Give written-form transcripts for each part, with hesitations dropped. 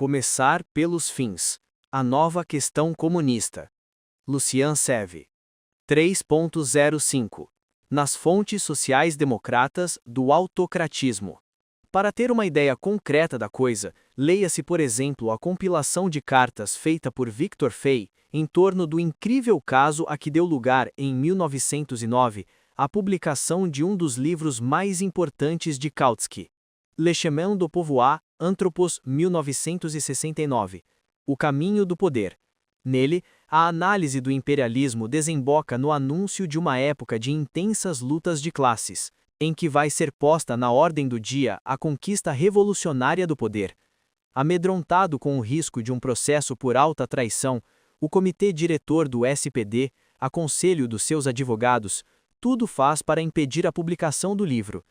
Começar pelos fins. A nova questão comunista. Lucian Seve. 3.05. Nas fontes sociais-democratas do autocratismo. Para ter uma ideia concreta da coisa, leia-se, por exemplo, a compilação de cartas feita por Victor Fay em torno do incrível caso a que deu lugar, em 1909, a publicação de um dos livros mais importantes de Kautsky, Le Chemin du Pouvoir, Anthropos, 1969, O Caminho do Poder. Nele, a análise do imperialismo desemboca no anúncio de uma época de intensas lutas de classes, em que vai ser posta na ordem do dia a conquista revolucionária do poder. Amedrontado com o risco de um processo por alta traição, o comitê diretor do SPD, a conselho dos seus advogados, tudo faz para impedir a publicação do livro.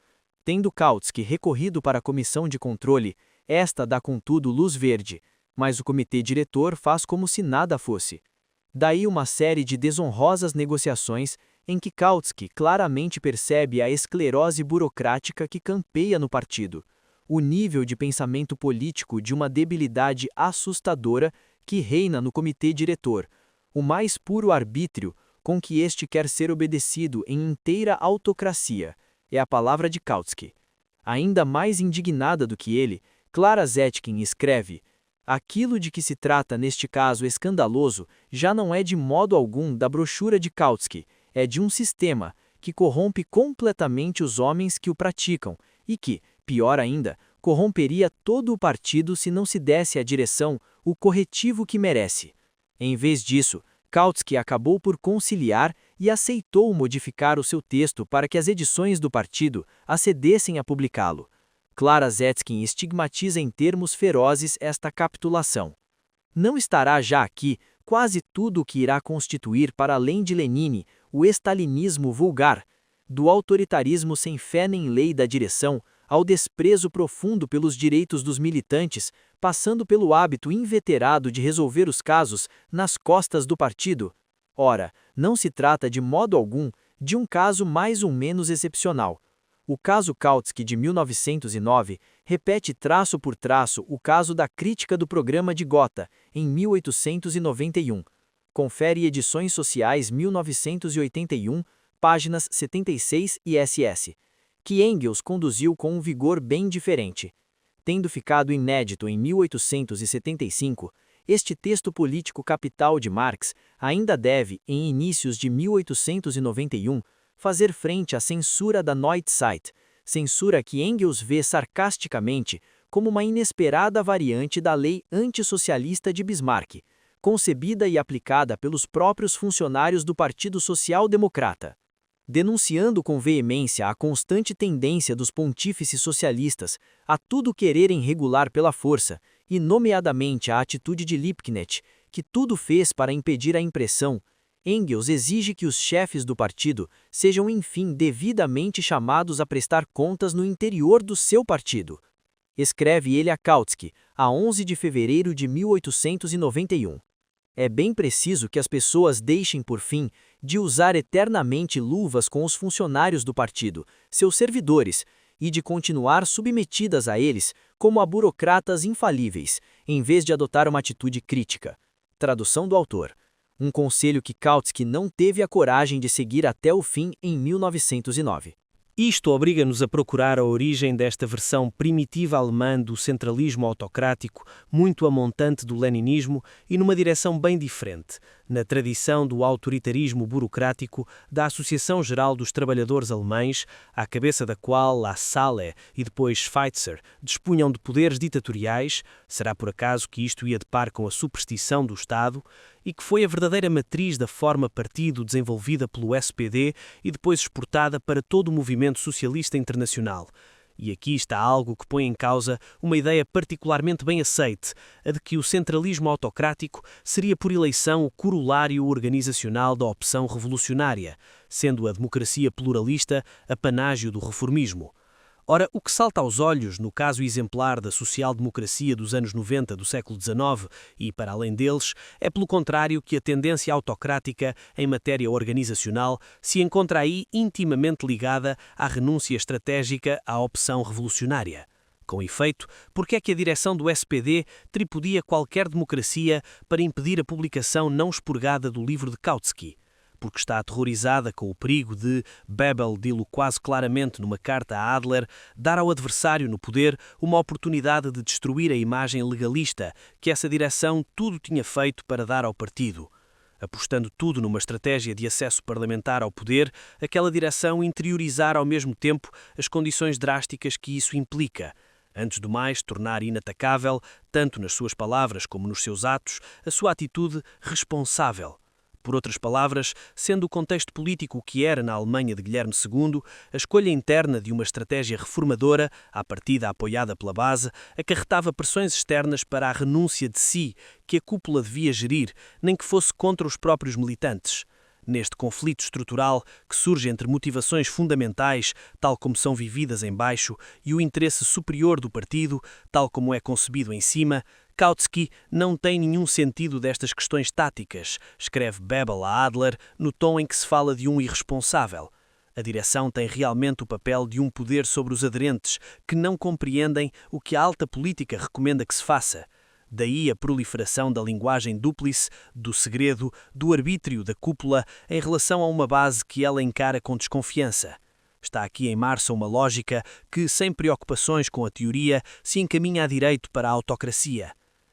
Tendo Kautsky recorrido para a comissão de controle, esta dá contudo luz verde, mas o comitê diretor faz como se nada fosse. Daí uma série de desonrosas negociações em que Kautsky claramente percebe a esclerose burocrática que campeia no partido, o nível de pensamento político de uma debilidade assustadora que reina no comitê diretor, o mais puro arbítrio com que este quer ser obedecido em inteira autocracia, é a palavra de Kautsky. Ainda mais indignada do que ele, Clara Zetkin escreve: aquilo de que se trata neste caso escandaloso já não é de modo algum da brochura de Kautsky, é de um sistema que corrompe completamente os homens que o praticam e que, pior ainda, corromperia todo o partido se não se desse à direção o corretivo que merece. Em vez disso, Kautsky acabou por conciliar e aceitou modificar o seu texto para que as edições do partido acedessem a publicá-lo. Clara Zetkin estigmatiza em termos ferozes esta capitulação. Não estará já aqui quase tudo o que irá constituir, para além de Lenine, o estalinismo vulgar, do autoritarismo sem fé nem lei da direção, ao desprezo profundo pelos direitos dos militantes, passando pelo hábito inveterado de resolver os casos nas costas do partido? Ora, não se trata de modo algum de um caso mais ou menos excepcional. O caso Kautsky de 1909 repete traço por traço o caso da crítica do programa de Gotha, em 1891. Confere Edições Sociais 1981, páginas 76 e ss. Que Engels conduziu com um vigor bem diferente. Tendo ficado inédito em 1875, este texto político capital de Marx ainda deve, em inícios de 1891, fazer frente à censura da Neue Zeit, censura que Engels vê sarcasticamente como uma inesperada variante da lei antissocialista de Bismarck, concebida e aplicada pelos próprios funcionários do Partido Social Democrata. Denunciando com veemência a constante tendência dos pontífices socialistas a tudo quererem regular pela força, e nomeadamente a atitude de Liebknecht, que tudo fez para impedir a impressão, Engels exige que os chefes do partido sejam enfim devidamente chamados a prestar contas no interior do seu partido. Escreve ele a Kautsky, a 11 de fevereiro de 1891. É bem preciso que as pessoas deixem por fim de usar eternamente luvas com os funcionários do partido, seus servidores, e de continuar submetidas a eles como a burocratas infalíveis, em vez de adotar uma atitude crítica. Tradução do autor. Um conselho que Kautsky não teve a coragem de seguir até o fim em 1909. Isto obriga-nos a procurar a origem desta versão primitiva alemã do centralismo autocrático, muito amontante do leninismo e numa direção bem diferente, na tradição do autoritarismo burocrático da Associação Geral dos Trabalhadores Alemães, à cabeça da qual Lassalle e depois Schweitzer dispunham de poderes ditatoriais, será por acaso que isto ia de par com a superstição do Estado, e que foi a verdadeira matriz da forma partido desenvolvida pelo SPD e depois exportada para todo o movimento socialista internacional. E aqui está algo que põe em causa uma ideia particularmente bem aceite, a de que o centralismo autocrático seria por eleição o corolário organizacional da opção revolucionária, sendo a democracia pluralista apanágio do reformismo. Ora, o que salta aos olhos no caso exemplar da social-democracia dos anos 90 do século XIX e para além deles, é pelo contrário que a tendência autocrática em matéria organizacional se encontra aí intimamente ligada à renúncia estratégica à opção revolucionária. Com efeito, por que é que a direção do SPD tripudia qualquer democracia para impedir a publicação não expurgada do livro de Kautsky? Porque está aterrorizada com o perigo de, Bebel dilo quase claramente numa carta a Adler, dar ao adversário no poder uma oportunidade de destruir a imagem legalista que essa direção tudo tinha feito para dar ao partido. Apostando tudo numa estratégia de acesso parlamentar ao poder, aquela direção interiorizar ao mesmo tempo as condições drásticas que isso implica. Antes do mais, tornar inatacável, tanto nas suas palavras como nos seus atos, a sua atitude responsável. Por outras palavras, sendo o contexto político o que era na Alemanha de Guilherme II, a escolha interna de uma estratégia reformadora, à partida apoiada pela base, acarretava pressões externas para a renúncia de si, que a cúpula devia gerir, nem que fosse contra os próprios militantes. Neste conflito estrutural que surge entre motivações fundamentais, tal como são vividas em baixo, e o interesse superior do partido, tal como é concebido em cima, Kautsky não tem nenhum sentido destas questões táticas, escreve Bebel a Adler no tom em que se fala de um irresponsável. A direção tem realmente o papel de um poder sobre os aderentes que não compreendem o que a alta política recomenda que se faça. Daí a proliferação da linguagem dúplice, do segredo, do arbítrio da cúpula em relação a uma base que ela encara com desconfiança. Está aqui em marcha uma lógica que, sem preocupações com a teoria, se encaminha a direito para a autocracia.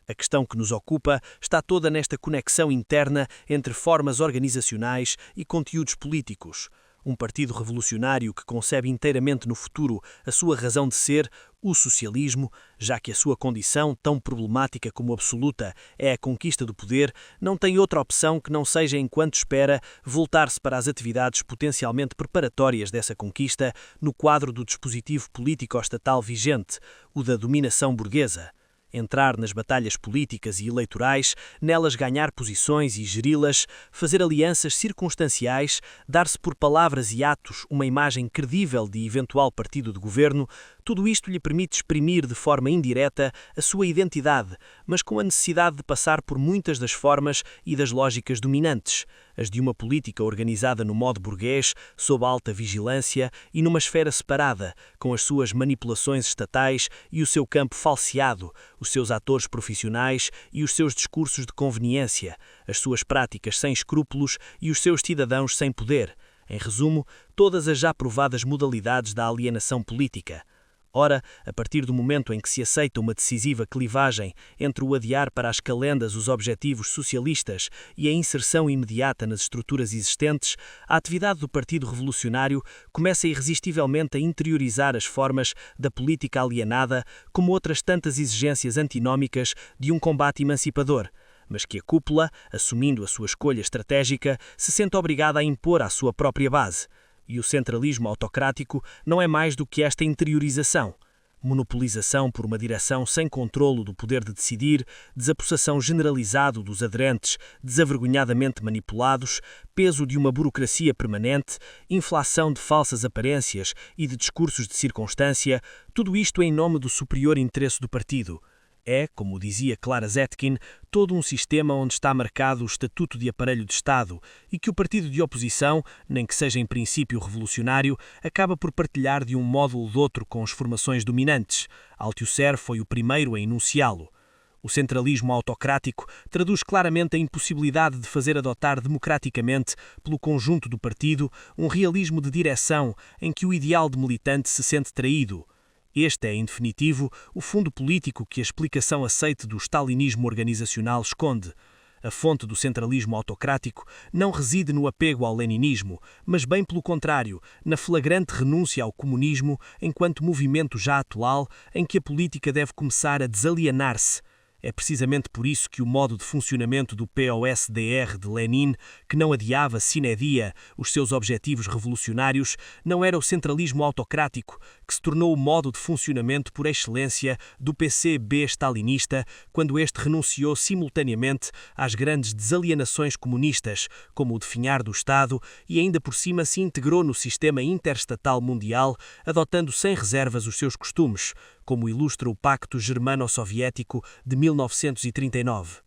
A questão que nos ocupa está toda nesta conexão interna entre formas organizacionais e conteúdos políticos. Um partido revolucionário que concebe inteiramente no futuro a sua razão de ser, o socialismo, já que a sua condição, tão problemática como absoluta, é a conquista do poder, não tem outra opção que não seja, enquanto espera, voltar-se para as atividades potencialmente preparatórias dessa conquista no quadro do dispositivo político-estatal vigente, o da dominação burguesa. Entrar nas batalhas políticas e eleitorais, nelas ganhar posições e geri-las, fazer alianças circunstanciais, dar-se por palavras e atos uma imagem credível de eventual partido de governo, tudo isto lhe permite exprimir de forma indireta a sua identidade, mas com a necessidade de passar por muitas das formas e das lógicas dominantes, as de uma política organizada no modo burguês, sob alta vigilância e numa esfera separada, com as suas manipulações estatais e o seu campo falseado, os seus atores profissionais e os seus discursos de conveniência, as suas práticas sem escrúpulos e os seus cidadãos sem poder. Em resumo, todas as já provadas modalidades da alienação política. Ora, a partir do momento em que se aceita uma decisiva clivagem entre o adiar para as calendas os objetivos socialistas e a inserção imediata nas estruturas existentes, a atividade do Partido Revolucionário começa irresistivelmente a interiorizar as formas da política alienada como outras tantas exigências antinómicas de um combate emancipador, mas que a cúpula, assumindo a sua escolha estratégica, se sente obrigada a impor à sua própria base. E o centralismo autocrático não é mais do que esta interiorização. Monopolização por uma direção sem controlo do poder de decidir, desapossação generalizado dos aderentes, desavergonhadamente manipulados, peso de uma burocracia permanente, inflação de falsas aparências e de discursos de circunstância, tudo isto em nome do superior interesse do partido. É, como dizia Clara Zetkin, todo um sistema onde está marcado o estatuto de aparelho de Estado e que o partido de oposição, nem que seja em princípio revolucionário, acaba por partilhar de um modo ou de outro com as formações dominantes. Althusser foi o primeiro a enunciá-lo. O centralismo autocrático traduz claramente a impossibilidade de fazer adotar democraticamente, pelo conjunto do partido, um realismo de direção em que o ideal de militante se sente traído. Este é, em definitivo, o fundo político que a explicação aceite do stalinismo organizacional esconde. A fonte do centralismo autocrático não reside no apego ao leninismo, mas bem pelo contrário, na flagrante renúncia ao comunismo enquanto movimento já atual em que a política deve começar a desalienar-se. É precisamente por isso que o modo de funcionamento do POSDR de Lenin, que não adiava sine die os seus objetivos revolucionários, não era o centralismo autocrático, que se tornou o modo de funcionamento por excelência do PCB stalinista, quando este renunciou simultaneamente às grandes desalienações comunistas, como o definhar do Estado, e ainda por cima se integrou no sistema interestatal mundial, adotando sem reservas os seus costumes, como ilustra o Pacto Germano-Soviético de 1939.